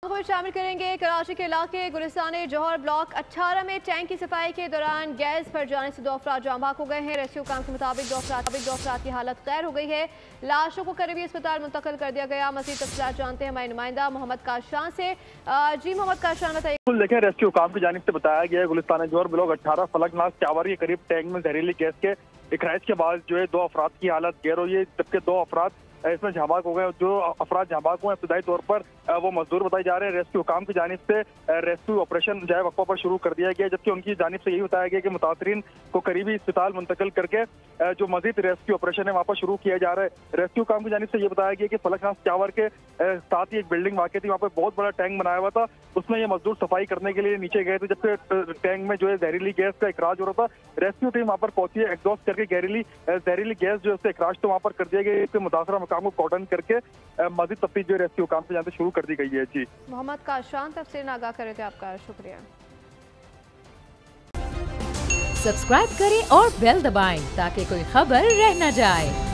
खबर शामिल करेंगे। कराची के इलाके गुलिस्तान जौहर ब्लॉक 18 में टैंक की सफाई के दौरान गैस भर जाने से 2 अफराद जाँ बहक हो गए हैं। रेस्क्यू काम के मुताबिक 2 अफराद की हालत गैर हो गई है। लाशों को करीबी अस्पताल मुंतकिल कर दिया गया। मज़ीद तफसीलात जानते हैं हमारे नुमाइंदा मोहम्मद काशान से। जी मोहम्मद काशान बताइए। देखें, रेस्क्यू काम की जानिब से बताया गया है गुलिस्तान जौहर ब्लॉक 18 फलकनाज टावर के करीब टैंक में जहरीली गैस के इखराज के बाद जो है 2 अफराद की हालत गैर हुई है, जबकि 2 अफराद इसमें झाबाक हो गए। जो अफराद झाबाक हुए इब्तदाई तौर पर वो मजदूर बताए जा रहे हैं। रेस्क्यू काम की जानिब से रेस्क्यू ऑपरेशन जाए वक्फा पर शुरू कर दिया गया, जबकि उनकी जानिब से यही बताया गया कि मुतासरीन को करीबी अस्पताल मुंतकिल करके जो मजीद रेस्क्यू ऑपरेशन है वहाँ पर शुरू किया जा रहा है। रेस्क्यू काम की जानिब से ये बताया गया कि फलकनाज टावर के साथ ही एक बिल्डिंग वाक़ई थी, वहाँ पर बहुत बड़ा टैंक बनाया हुआ था। उसमें ये मजदूर सफाई करने के लिए नीचे गए थे, जबकि टैंक में जो है जहरीली गैस का इखराज हो रहा था। रेस्क्यू टीम वहाँ पर पहुंची है, एग्जॉस्ट करके जहरीली गैस जो है इखराज तो वहाँ पर कर दिया गया। इसके मुतासरा मकाम को कॉर्डन करके मजीद तफ्तीश जो रेस्क्यू काम से जानते शुरू कर दी गई है। जी मोहम्मद काशान तफसील आगाह करे थे, आपका शुक्रिया। सब्सक्राइब करें और बेल दबाएं ताकि कोई खबर रह न जाए।